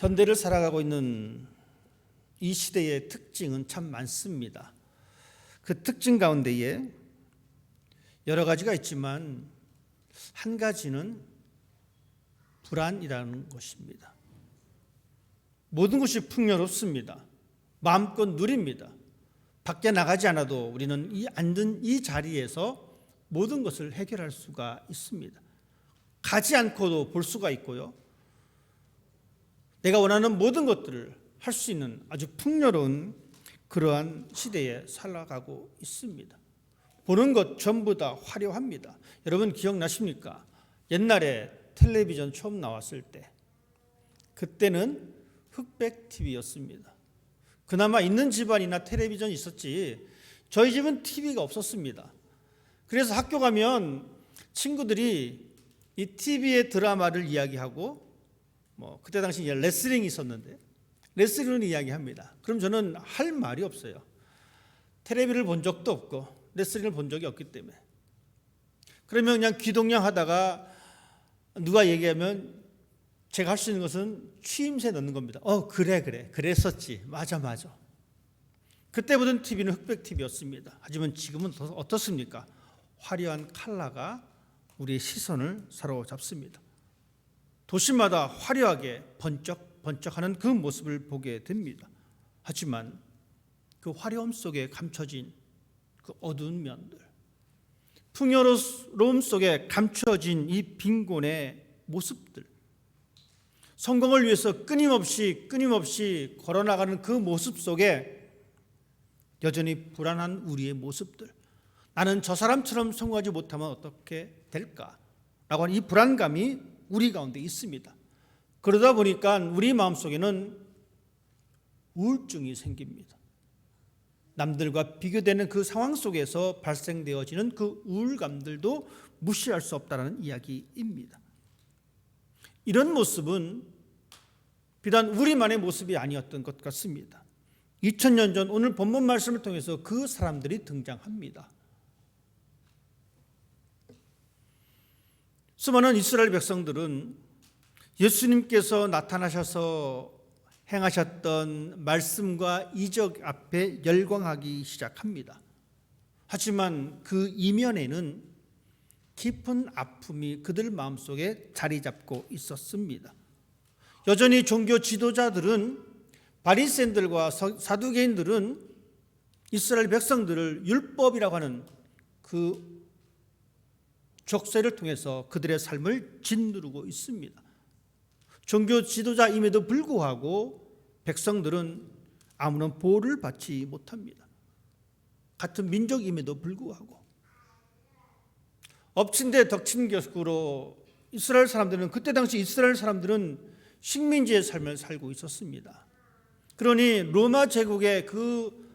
현대를 살아가고 있는 이 시대의 특징은 참 많습니다. 그 특징 가운데에 여러 가지가 있지만 한 가지는 불안이라는 것입니다. 모든 것이 풍요롭습니다. 마음껏 누립니다. 밖에 나가지 않아도 우리는 앉은 이 자리에서 모든 것을 해결할 수가 있습니다. 가지 않고도 볼 수가 있고요. 내가 원하는 모든 것들을 할 수 있는 아주 풍요로운 그러한 시대에 살아가고 있습니다. 보는 것 전부 다 화려합니다. 여러분 기억나십니까? 옛날에 텔레비전 처음 나왔을 때 그때는 흑백 TV였습니다. 그나마 있는 집안이나 텔레비전이 있었지 저희 집은 TV가 없었습니다. 그래서 학교 가면 친구들이 이 TV의 드라마를 이야기하고 그때 당시 레슬링이 있었는데 레슬링을 이야기합니다. 그럼 저는 할 말이 없어요. 텔레비를 본 적도 없고 레슬링을 본 적이 없기 때문에. 그러면 그냥 귀동냥 하다가 누가 얘기하면 제가 할 수 있는 것은 추임새 넣는 겁니다. 그래 그랬었지. 맞아. 그때 보던 TV는 흑백 TV였습니다. 하지만 지금은 어떻습니까? 화려한 컬러가 우리의 시선을 사로잡습니다. 도시마다 화려하게 번쩍번쩍하는 그 모습을 보게 됩니다. 하지만 그 화려함 속에 감춰진 그 어두운 면들, 풍요로움 속에 감춰진 이 빈곤의 모습들, 성공을 위해서 끊임없이 걸어나가는 그 모습 속에 여전히 불안한 우리의 모습들, 나는 저 사람처럼 성공하지 못하면 어떻게 될까? 라고 하는 이 불안감이 우리 가운데 있습니다. 그러다 보니까 우리 마음속에는 우울증이 생깁니다. 남들과 비교되는 그 상황 속에서 발생되어지는 그 우울감들도 무시할 수 없다는 이야기입니다. 이런 모습은 비단 우리만의 모습이 아니었던 것 같습니다. 2000년 전 오늘 본문 말씀을 통해서 그 사람들이 등장합니다. 수많은 이스라엘 백성들은 예수님께서 나타나셔서 행하셨던 말씀과 이적 앞에 열광하기 시작합니다. 하지만 그 이면에는 깊은 아픔이 그들 마음속에 자리 잡고 있었습니다. 여전히 종교 지도자들은, 바리새인들과 사두개인들은 이스라엘 백성들을 율법이라고 하는 그 족쇄를 통해서 그들의 삶을 짓누르고 있습니다. 종교 지도자임에도 불구하고 백성들은 아무런 보호를 받지 못합니다. 같은 민족임에도 불구하고 엎친 데 덮친 격으로 이스라엘 사람들은, 그때 당시 이스라엘 사람들은 식민지의 삶을 살고 있었습니다. 그러니 로마 제국의 그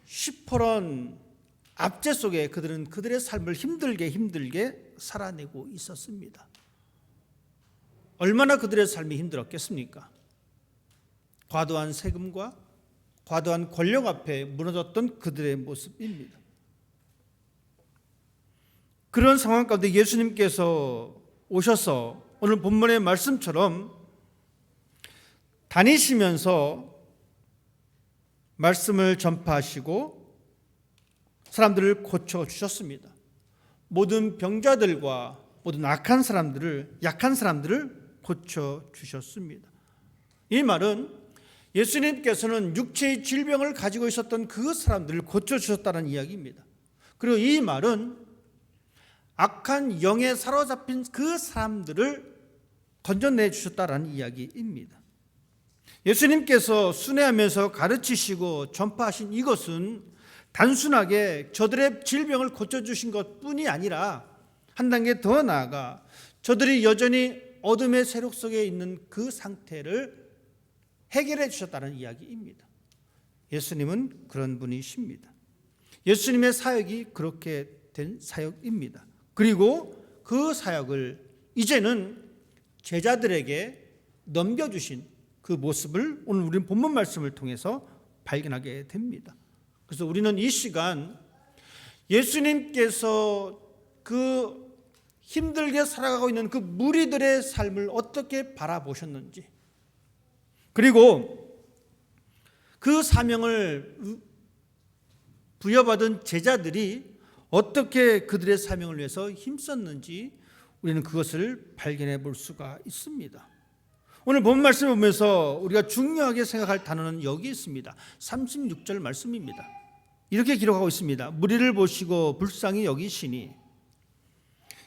시퍼런 압제 속에 그들은 그들의 삶을 힘들게 살아내고 있었습니다. 얼마나 그들의 삶이 힘들었겠습니까? 과도한 세금과 과도한 권력 앞에 무너졌던 그들의 모습입니다. 그런 상황 가운데 예수님께서 오셔서 오늘 본문의 말씀처럼 다니시면서 말씀을 전파하시고 사람들을 고쳐주셨습니다. 모든 병자들과 모든 약한 사람들을 고쳐주셨습니다. 이 말은 예수님께서는 육체의 질병을 가지고 있었던 그 사람들을 고쳐주셨다는 이야기입니다. 그리고 이 말은 악한 영에 사로잡힌 그 사람들을 건져내 주셨다는 이야기입니다. 예수님께서 순회하면서 가르치시고 전파하신 이것은 단순하게 저들의 질병을 고쳐주신 것뿐이 아니라 한 단계 더 나아가 저들이 여전히 어둠의 세력 속에 있는 그 상태를 해결해 주셨다는 이야기입니다. 예수님은 그런 분이십니다. 예수님의 사역이 그렇게 된 사역입니다. 그리고 그 사역을 이제는 제자들에게 넘겨주신 그 모습을 오늘 우리는 본문 말씀을 통해서 발견하게 됩니다. 그래서 우리는 이 시간 예수님께서 그 힘들게 살아가고 있는 그 무리들의 삶을 어떻게 바라보셨는지, 그리고 그 사명을 부여받은 제자들이 어떻게 그들의 사명을 위해서 힘썼는지 우리는 그것을 발견해 볼 수가 있습니다. 오늘 본 말씀을 보면서 우리가 중요하게 생각할 단어는 여기 있습니다. 36절 말씀입니다. 이렇게 기록하고 있습니다. 무리를 보시고 불쌍히 여기시니.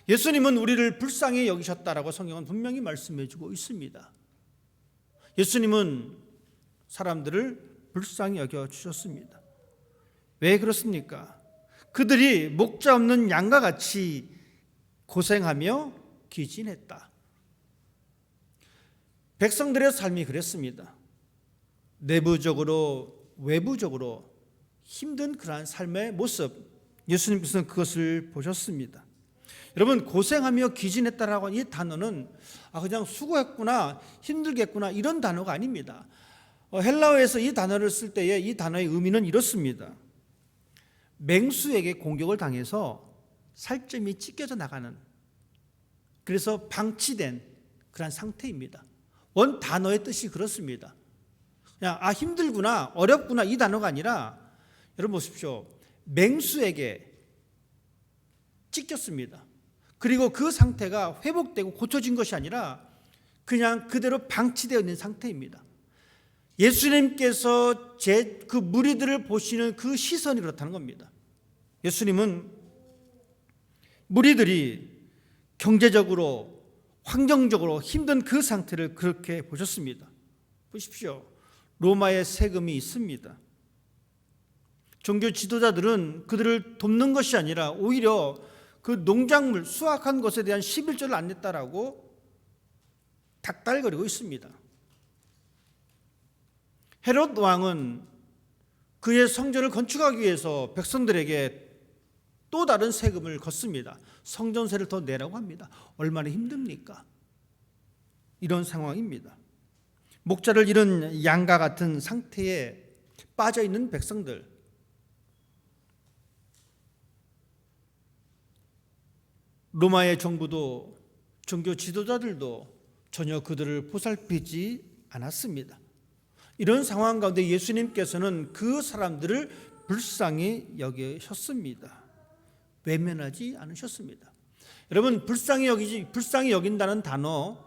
예수님은 우리를 불쌍히 여기셨다라고 성경은 분명히 말씀해 주고 있습니다. 예수님은 사람들을 불쌍히 여겨주셨습니다. 왜 그렇습니까? 그들이 목자 없는 양과 같이 고생하며 기진했다. 백성들의 삶이 그랬습니다. 내부적으로 외부적으로 힘든 그러한 삶의 모습, 예수님께서는 그것을 보셨습니다. 여러분, 고생하며 기진했다라고 하는 이 단어는 그냥 수고했구나, 힘들겠구나 이런 단어가 아닙니다. 헬라어에서 이 단어를 쓸 때에 이 단어의 의미는 이렇습니다. 맹수에게 공격을 당해서 살점이 찢겨져 나가는, 그래서 방치된 그런 상태입니다. 원 단어의 뜻이 그렇습니다. 그냥 힘들구나, 어렵구나 이 단어가 아니라, 여러분 보십시오. 맹수에게 찢겼습니다. 그리고 그 상태가 회복되고 고쳐진 것이 아니라 그냥 그대로 방치되어 있는 상태입니다. 예수님께서 그 무리들을 보시는 그 시선이 그렇다는 겁니다. 예수님은 무리들이 경제적으로, 환경적으로 힘든 그 상태를 그렇게 보셨습니다. 보십시오. 로마의 세금이 있습니다. 종교 지도자들은 그들을 돕는 것이 아니라 오히려 그 농작물, 수확한 것에 대한 11조를 안 냈다라고 닥달거리고 있습니다. 헤롯 왕은 그의 성전을 건축하기 위해서 백성들에게 또 다른 세금을 걷습니다. 성전세를 더 내라고 합니다. 얼마나 힘듭니까? 이런 상황입니다. 목자를 잃은 양과 같은 상태에 빠져 있는 백성들, 로마의 정부도 종교 지도자들도 전혀 그들을 보살피지 않았습니다. 이런 상황 가운데 예수님께서는 그 사람들을 불쌍히 여기셨습니다. 외면하지 않으셨습니다. 여러분, 불쌍히 여긴다는 단어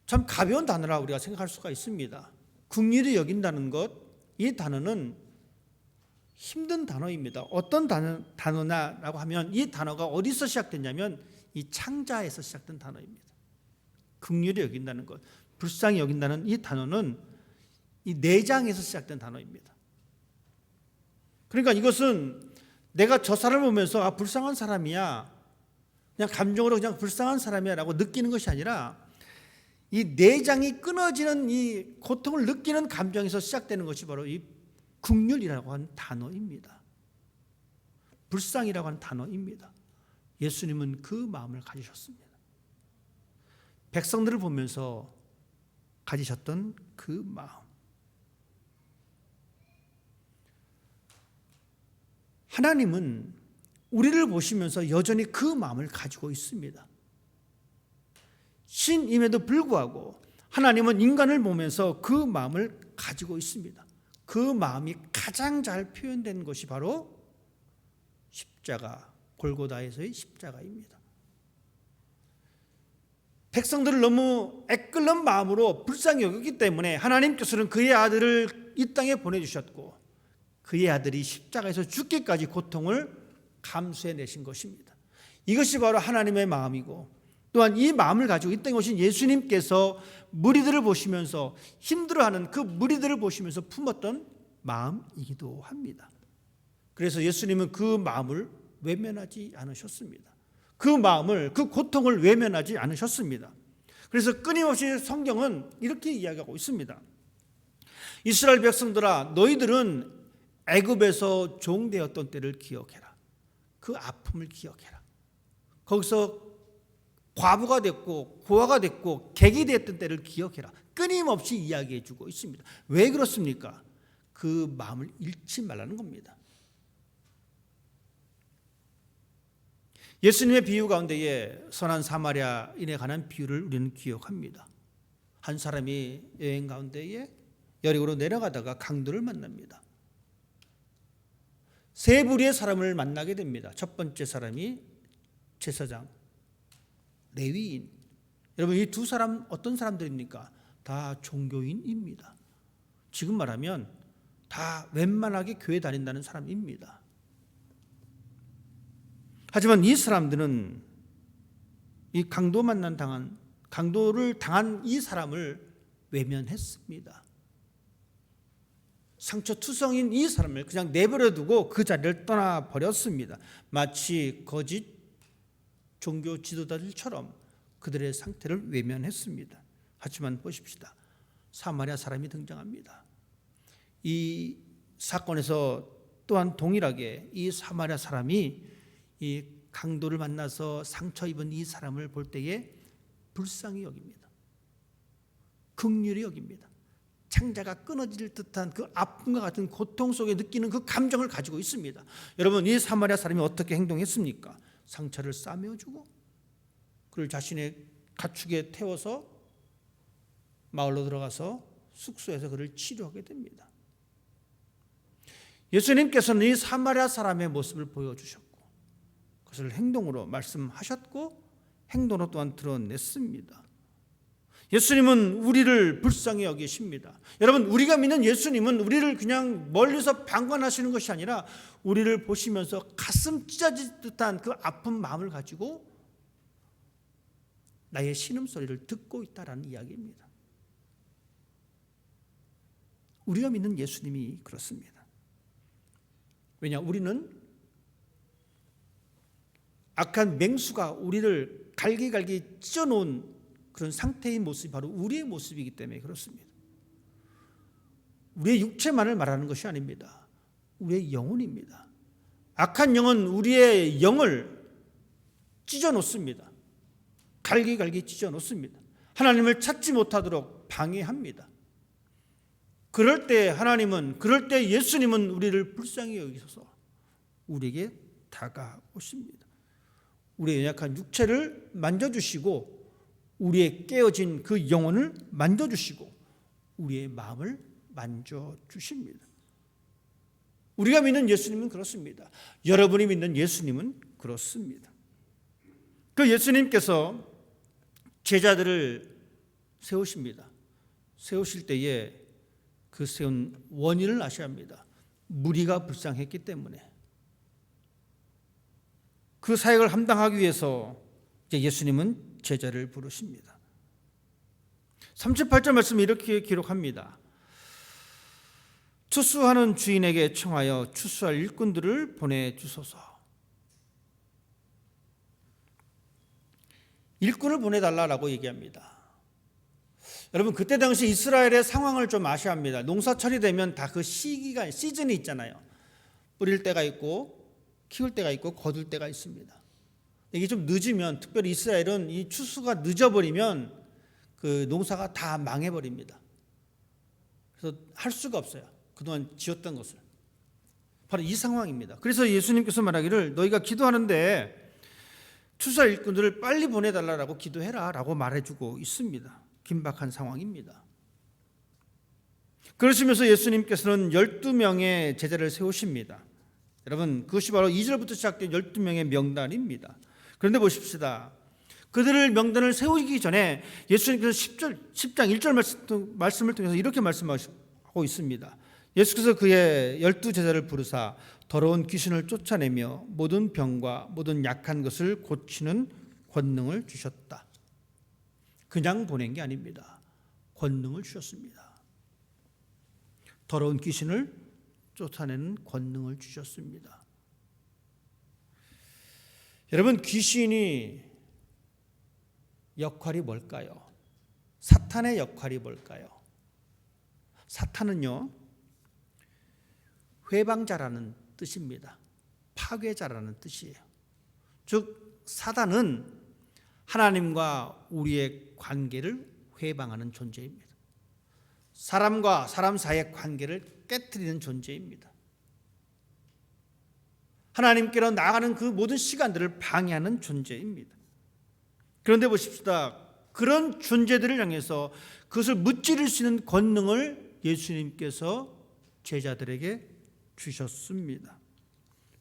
참 가벼운 단어라 우리가 생각할 수가 있습니다. 긍휼히 여긴다는 것, 이 단어는 힘든 단어입니다. 어떤 단어냐라고 하면 이 단어가 어디서 시작됐냐면 이 창자에서 시작된 단어입니다. 긍휼히 여긴다는 것, 불쌍히 여긴다는 이 단어는 이 내장에서 시작된 단어입니다. 그러니까 이것은 내가 저 사람을 보면서 불쌍한 사람이야, 그냥 감정으로 그냥 불쌍한 사람이야 라고 느끼는 것이 아니라 이 내장이 끊어지는 이 고통을 느끼는 감정에서 시작되는 것이 바로 이 긍휼이라고 하는 단어입니다. 불쌍이라고 하는 단어입니다. 예수님은 그 마음을 가지셨습니다. 백성들을 보면서 가지셨던 그 마음. 하나님은 우리를 보시면서 여전히 그 마음을 가지고 있습니다. 신임에도 불구하고 하나님은 인간을 보면서 그 마음을 가지고 있습니다. 그 마음이 가장 잘 표현된 것이 바로 십자가, 골고다에서의 십자가입니다. 백성들을 너무 애끓는 마음으로 불쌍히 여겼기 때문에 하나님께서는 그의 아들을 이 땅에 보내주셨고 그의 아들이 십자가에서 죽기까지 고통을 감수해내신 것입니다. 이것이 바로 하나님의 마음이고, 또한 이 마음을 가지고 이 땅에 오신 예수님께서 무리들을 보시면서 힘들어하는 그 무리들을 보시면서 품었던 마음이기도 합니다. 그래서 예수님은 그 마음을 외면하지 않으셨습니다. 그 마음을, 그 고통을 외면하지 않으셨습니다. 그래서 끊임없이 성경은 이렇게 이야기하고 있습니다. 이스라엘 백성들아, 너희들은 애굽에서 종되었던 때를 기억해라. 그 아픔을 기억해라. 거기서 과부가 됐고 고아가 됐고 객이 됐던 때를 기억해라. 끊임없이 이야기해 주고 있습니다. 왜 그렇습니까? 그 마음을 잃지 말라는 겁니다. 예수님의 비유 가운데에 선한 사마리아인에 관한 비유를 우리는 기억합니다. 한 사람이 여행 가운데에 여리고로 내려가다가 강도를 만납니다. 세 부류의 사람을 만나게 됩니다. 첫 번째 사람이 제사장, 레위인. 여러분, 이 두 사람 어떤 사람들입니까? 다 종교인입니다. 지금 말하면 다 웬만하게 교회 다닌다는 사람입니다. 하지만 이 사람들은 이 강도를 당한 이 사람을 외면했습니다. 상처투성인 이 사람을 그냥 내버려 두고 그 자리를 떠나버렸습니다. 마치 거짓 종교 지도자들처럼 그들의 상태를 외면했습니다. 하지만 보십시다. 사마리아 사람이 등장합니다. 이 사건에서 또한 동일하게 이 사마리아 사람이 이 강도를 만나서 상처 입은 이 사람을 볼 때에 불쌍히 여깁니다. 긍휼히 여깁니다. 창자가 끊어질 듯한 그 아픔과 같은 고통 속에 느끼는 그 감정을 가지고 있습니다. 여러분, 이 사마리아 사람이 어떻게 행동했습니까? 상처를 싸매어주고 그를 자신의 가축에 태워서 마을로 들어가서 숙소에서 그를 치료하게 됩니다. 예수님께서는 이 사마리아 사람의 모습을 보여주셨고 그것을 행동으로 말씀하셨고 행동으로 또한 드러냈습니다. 예수님은 우리를 불쌍히 여기십니다. 여러분, 우리가 믿는 예수님은 우리를 그냥 멀리서 방관하시는 것이 아니라 우리를 보시면서 가슴 찢어질 듯한 그 아픈 마음을 가지고 나의 신음소리를 듣고 있다라는 이야기입니다. 우리가 믿는 예수님이 그렇습니다. 왜냐? 우리는 악한 맹수가 우리를 갈기갈기 찢어놓은 그런 상태의 모습이 바로 우리의 모습이기 때문에 그렇습니다. 우리의 육체만을 말하는 것이 아닙니다. 우리의 영혼입니다. 악한 영은 우리의 영을 찢어놓습니다. 갈기갈기 찢어놓습니다. 하나님을 찾지 못하도록 방해합니다. 그럴 때 예수님은 우리를 불쌍히 여기셔서 우리에게 다가오십니다. 우리의 연약한 육체를 만져주시고 우리의 깨어진 그 영혼을 만져주시고 우리의 마음을 만져주십니다. 우리가 믿는 예수님은 그렇습니다. 여러분이 믿는 예수님은 그렇습니다. 그 예수님께서 제자들을 세우십니다. 세우실 때에 그 세운 원인을 아셔야 합니다. 무리가 불쌍했기 때문에. 그 사역을 감당하기 위해서 예수님은 제자를 부르십니다. 38절 말씀에 이렇게 기록합니다. 추수하는 주인에게 청하여 추수할 일꾼들을 보내주소서. 일꾼을 보내달라고 얘기합니다. 여러분, 그때 당시 이스라엘의 상황을 좀 아셔야 합니다. 농사철이 되면 다 그 시즌이 있잖아요. 뿌릴 때가 있고 키울 때가 있고 거둘 때가 있습니다. 이게 좀 늦으면, 특별히 이스라엘은 이 추수가 늦어버리면 그 농사가 다 망해버립니다. 그래서 할 수가 없어요. 그동안 지었던 것을. 바로 이 상황입니다. 그래서 예수님께서 말하기를 너희가 기도하는데 추수할 일꾼들을 빨리 보내달라고 기도해라 라고 말해주고 있습니다. 긴박한 상황입니다. 그러시면서 예수님께서는 12명의 제자를 세우십니다. 여러분, 그것이 바로 2절부터 시작된 12명의 명단입니다. 그런데 보십시다. 그들을 명단을 세우기 전에 예수님께서 10장 1절 말씀을 통해서 이렇게 말씀하고 있습니다. 예수께서 그의 12제자를 부르사 더러운 귀신을 쫓아내며 모든 병과 모든 약한 것을 고치는 권능을 주셨다. 그냥 보낸 게 아닙니다. 권능을 주셨습니다. 더러운 귀신을 쫓아내는 권능을 주셨습니다. 여러분, 귀신이 역할이 뭘까요? 사탄의 역할이 뭘까요? 사탄은요, 회방자라는 뜻입니다. 파괴자라는 뜻이에요. 즉, 사단은 하나님과 우리의 관계를 회방하는 존재입니다. 사람과 사람 사이의 관계를 깨트리는 존재입니다. 하나님께로 나아가는 그 모든 시간들을 방해하는 존재입니다. 그런데 보십시다. 그런 존재들을 향해서 그것을 무찌를 수 있는 권능을 예수님께서 제자들에게 주셨습니다.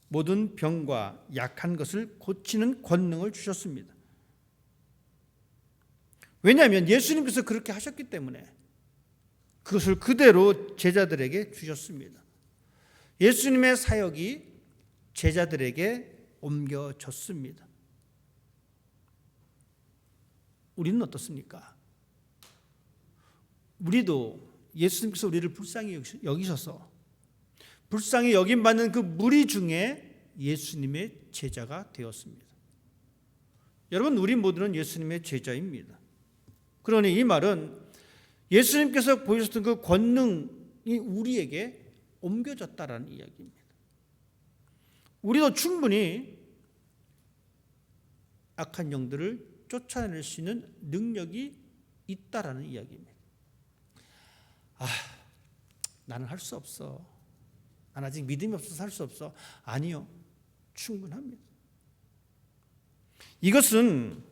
모든 병과 약한 것을 고치는 권능을 주셨습니다. 왜냐하면 예수님께서 그렇게 하셨기 때문에 그것을 그대로 제자들에게 주셨습니다. 예수님의 사역이 제자들에게 옮겨졌습니다. 우리는 어떻습니까? 우리도 예수님께서 우리를 불쌍히 여기셔서 불쌍히 여김받는 그 무리 중에 예수님의 제자가 되었습니다. 여러분, 우리 모두는 예수님의 제자입니다. 그러니 이 말은 예수님께서 보여주셨던 그 권능이 우리에게 옮겨졌다라는 이야기입니다. 우리도 충분히 악한 영들을 쫓아낼 수 있는 능력이 있다라는 이야기입니다. 나는 할 수 없어. 난 아직 믿음이 없어서 할 수 없어. 아니요. 충분합니다. 이것은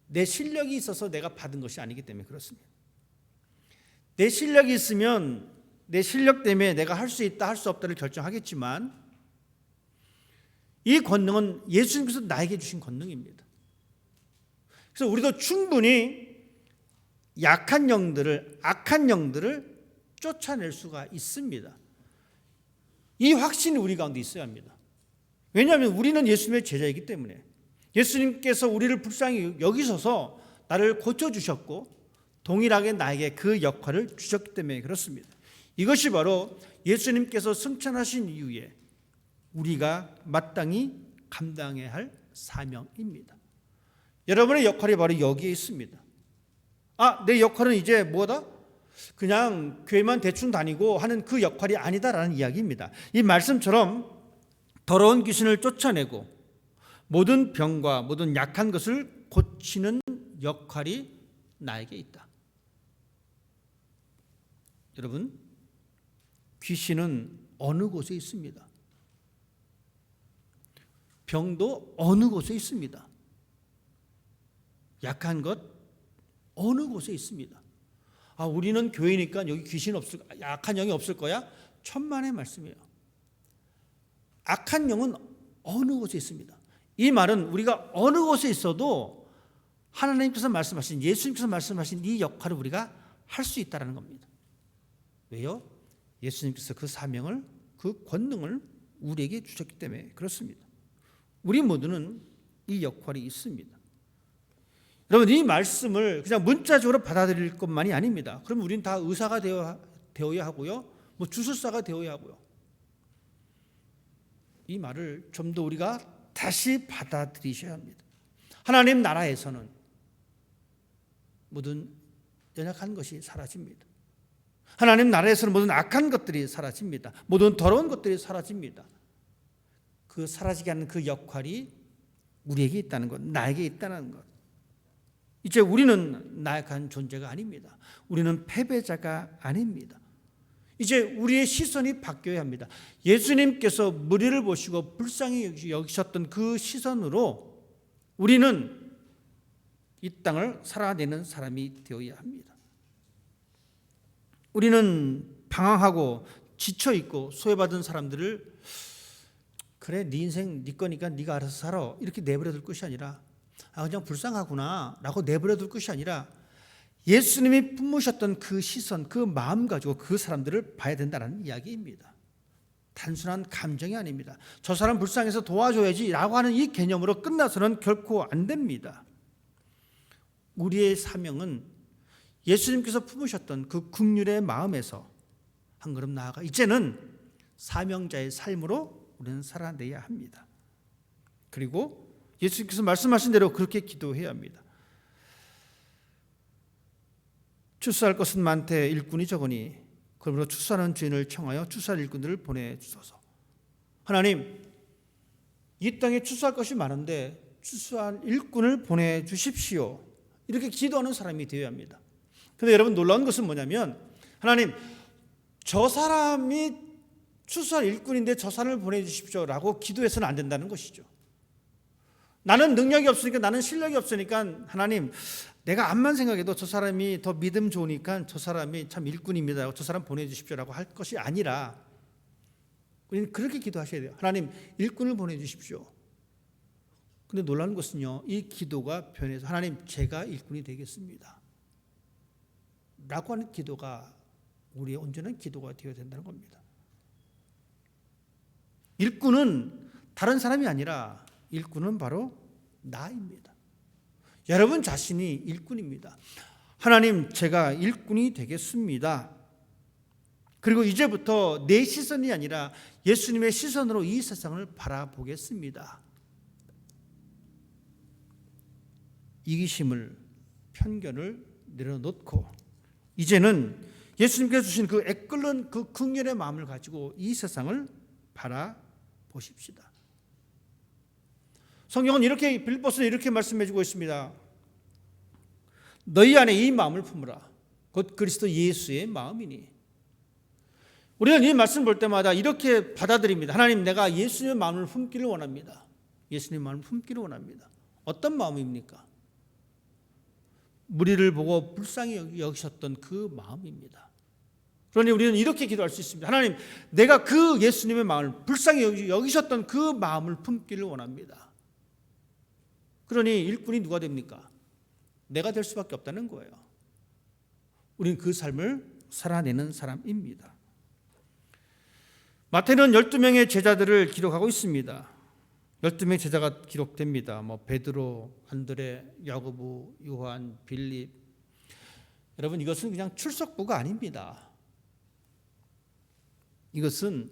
내 실력이 있어서 내가 받은 것이 아니기 때문에 그렇습니다. 내 실력이 있으면 내 실력 때문에 내가 할 수 있다, 할 수 없다를 결정하겠지만 이 권능은 예수님께서 나에게 주신 권능입니다. 그래서 우리도 충분히 약한 영들을, 악한 영들을 쫓아낼 수가 있습니다. 이 확신이 우리 가운데 있어야 합니다. 왜냐하면 우리는 예수님의 제자이기 때문에 예수님께서 우리를 불쌍히 여기셔서 나를 고쳐주셨고 동일하게 나에게 그 역할을 주셨기 때문에 그렇습니다. 이것이 바로 예수님께서 승천하신 이후에 우리가 마땅히 감당해야 할 사명입니다. 여러분의 역할이 바로 여기에 있습니다. 내 역할은 이제 뭐다? 그냥 교회만 대충 다니고 하는 그 역할이 아니다라는 이야기입니다. 이 말씀처럼 더러운 귀신을 쫓아내고 모든 병과 모든 약한 것을 고치는 역할이 나에게 있다. 여러분, 귀신은 어느 곳에 있습니다. 병도 어느 곳에 있습니다. 약한 것 어느 곳에 있습니다. 우리는 교회니까 여기 귀신 없을, 악한 영이 없을 거야? 천만의 말씀이에요. 악한 영은 어느 곳에 있습니다. 이 말은 우리가 어느 곳에 있어도 하나님께서 말씀하신, 예수님께서 말씀하신 이 역할을 우리가 할 수 있다는 겁니다. 왜요? 예수님께서 그 사명을, 그 권능을 우리에게 주셨기 때문에 그렇습니다. 우리 모두는 이 역할이 있습니다. 여러분, 이 말씀을 그냥 문자적으로 받아들일 것만이 아닙니다. 그럼 우리는 다 의사가 되어야 하고요, 주술사가 되어야 하고요. 이 말을 좀 더 우리가 다시 받아들이셔야 합니다. 하나님 나라에서는 모든 연약한 것이 사라집니다. 하나님 나라에서는 모든 악한 것들이 사라집니다. 모든 더러운 것들이 사라집니다. 그 사라지게 하는 그 역할이 우리에게 있다는 것, 나에게 있다는 것. 이제 우리는 나약한 존재가 아닙니다. 우리는 패배자가 아닙니다. 이제 우리의 시선이 바뀌어야 합니다. 예수님께서 무리를 보시고 불쌍히 여기셨던 그 시선으로 우리는 이 땅을 살아내는 사람이 되어야 합니다. 우리는 방황하고 지쳐있고 소외받은 사람들을 그래, 네 인생 네 거니까 네가 알아서 살아 이렇게 내버려 둘 것이 아니라 그냥 불쌍하구나 라고 내버려 둘 것이 아니라 예수님이 품으셨던 그 시선, 그 마음 가지고 그 사람들을 봐야 된다는 이야기입니다. 단순한 감정이 아닙니다. 저 사람 불쌍해서 도와줘야지 라고 하는 이 개념으로 끝나서는 결코 안 됩니다. 우리의 사명은 예수님께서 품으셨던 그 긍휼의 마음에서 한 걸음 나아가 이제는 사명자의 삶으로 우리는 살아내야 합니다. 그리고 예수님께서 말씀하신 대로 그렇게 기도해야 합니다. 추수할 것은 많되 일꾼이 적으니 그러므로 추수하는 주인을 청하여 추수할 일꾼들을 보내주소서. 하나님, 이 땅에 추수할 것이 많은데 추수할 일꾼을 보내주십시오. 이렇게 기도하는 사람이 되어야 합니다. 그런데 여러분, 놀라운 것은 뭐냐면 하나님, 저 사람이 추수할 일꾼인데 저 사람을 보내주십시오 라고 기도해서는 안 된다는 것이죠. 나는 능력이 없으니까, 나는 실력이 없으니까 하나님, 내가 암만 생각해도 저 사람이 더 믿음 좋으니까 저 사람이 참 일꾼입니다, 저 사람 보내주십시오라고 할 것이 아니라 우리는 그렇게 기도하셔야 돼요. 하나님, 일꾼을 보내주십시오. 근데 놀라는 것은요, 이 기도가 변해서 하나님, 제가 일꾼이 되겠습니다 라고 하는 기도가 우리의 온전한 기도가 되어야 된다는 겁니다. 일꾼은 다른 사람이 아니라 일꾼은 바로 나입니다. 여러분 자신이 일꾼입니다. 하나님, 제가 일꾼이 되겠습니다. 그리고 이제부터 내 시선이 아니라 예수님의 시선으로 이 세상을 바라보겠습니다. 이기심을, 편견을 내려놓고 이제는 예수님께서 주신 그 애끓는 그 긍휼의 마음을 가지고 이 세상을 바라보십시다. 성경은 이렇게, 빌립보서는 이렇게 말씀해 주고 있습니다. 너희 안에 이 마음을 품으라. 곧 그리스도 예수의 마음이니. 우리는 이 말씀 볼 때마다 이렇게 받아들입니다. 하나님, 내가 예수님의 마음을 품기를 원합니다. 예수님의 마음을 품기를 원합니다. 어떤 마음입니까? 무리를 보고 불쌍히 여기셨던 그 마음입니다. 그러니 우리는 이렇게 기도할 수 있습니다. 하나님, 내가 그 예수님의 마음을 불쌍히 여기셨던 그 마음을 품기를 원합니다. 그러니 일꾼이 누가 됩니까? 내가 될 수밖에 없다는 거예요. 우리는 그 삶을 살아내는 사람입니다. 마태는 12명의 제자들을 기록하고 있습니다. 12명의 제자가 기록됩니다. 베드로, 안드레, 야고보, 요한, 빌립. 여러분, 이것은 그냥 출석부가 아닙니다. 이것은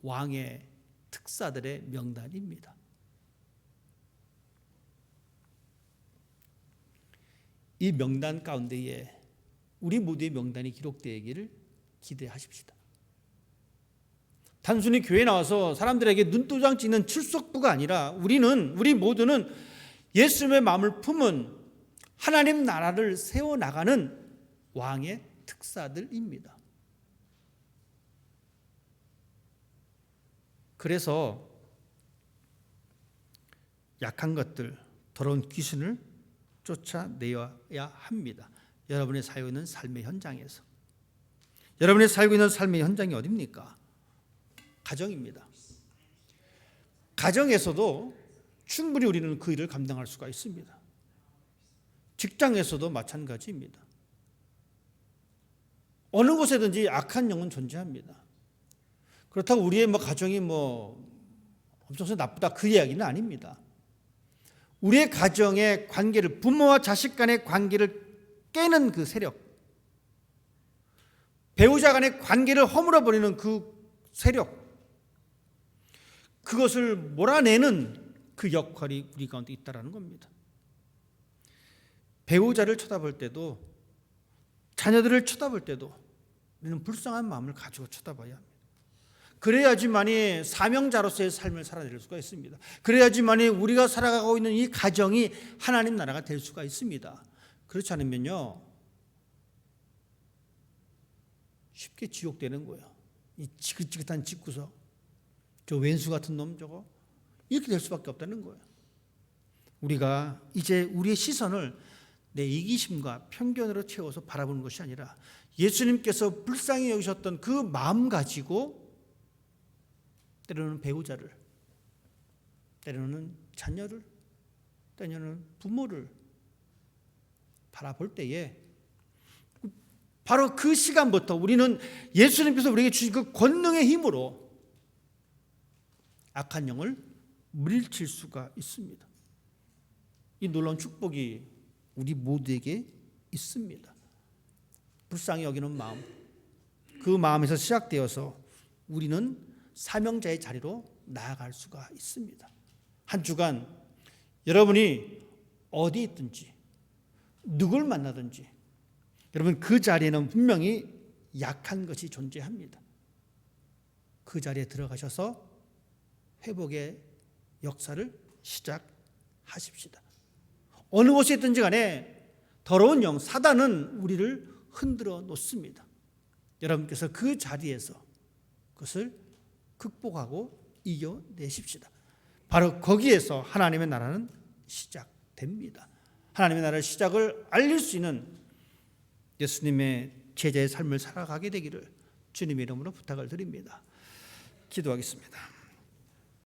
왕의 특사들의 명단입니다. 이 명단 가운데에 우리 모두의 명단이 기록되기를 기대하십시다. 단순히 교회에 나와서 사람들에게 눈도장 찍는 출석부가 아니라 우리 모두는 예수님의 마음을 품은 하나님 나라를 세워나가는 왕의 특사들입니다. 그래서 약한 것들, 더러운 귀신을 쫓아내야 합니다. 여러분의 살고 있는 삶의 현장에서. 여러분의 살고 있는 삶의 현장이 어디입니까? 가정입니다. 가정에서도 충분히 우리는 그 일을 감당할 수가 있습니다. 직장에서도 마찬가지입니다. 어느 곳에든지 악한 영은 존재합니다. 그렇다고 우리의 가정이 엄청 나쁘다, 그 이야기는 아닙니다. 우리의 가정의 관계를, 부모와 자식 간의 관계를 깨는 그 세력, 배우자 간의 관계를 허물어버리는 그 세력, 그것을 몰아내는 그 역할이 우리 가운데 있다는 겁니다. 배우자를 쳐다볼 때도, 자녀들을 쳐다볼 때도 우리는 불쌍한 마음을 가지고 쳐다봐야 합니다. 그래야지만이 사명자로서의 삶을 살아낼 수가 있습니다. 그래야지만이 우리가 살아가고 있는 이 가정이 하나님 나라가 될 수가 있습니다. 그렇지 않으면요, 쉽게 지옥되는 거예요. 이 지긋지긋한 집구석, 저 왼수 같은 놈 저거, 이렇게 될 수밖에 없다는 거예요. 우리가 이제 우리의 시선을 내 이기심과 편견으로 채워서 바라보는 것이 아니라 예수님께서 불쌍히 여기셨던 그 마음 가지고 때로는 배우자를, 때로는 자녀를, 때로는 부모를 바라볼 때에 바로 그 시간부터 우리는 예수님께서 우리에게 주신 그 권능의 힘으로 악한 영을 물리칠 수가 있습니다. 이 놀라운 축복이 우리 모두에게 있습니다. 불쌍히 여기는 마음, 그 마음에서 시작되어서 우리는 사명자의 자리로 나아갈 수가 있습니다. 한 주간 여러분이 어디 있든지 누굴 만나든지 여러분 그 자리에는 분명히 약한 것이 존재합니다. 그 자리에 들어가셔서 회복의 역사를 시작하십시다. 어느 곳에 있든지 간에 더러운 영, 사단은 우리를 흔들어 놓습니다. 여러분께서 그 자리에서 그것을 극복하고 이겨내십시다. 바로 거기에서 하나님의 나라는 시작됩니다. 하나님의 나라의 시작을 알릴 수 있는 예수님의 제자의 삶을 살아가게 되기를 주님의 이름으로 부탁을 드립니다. 기도하겠습니다.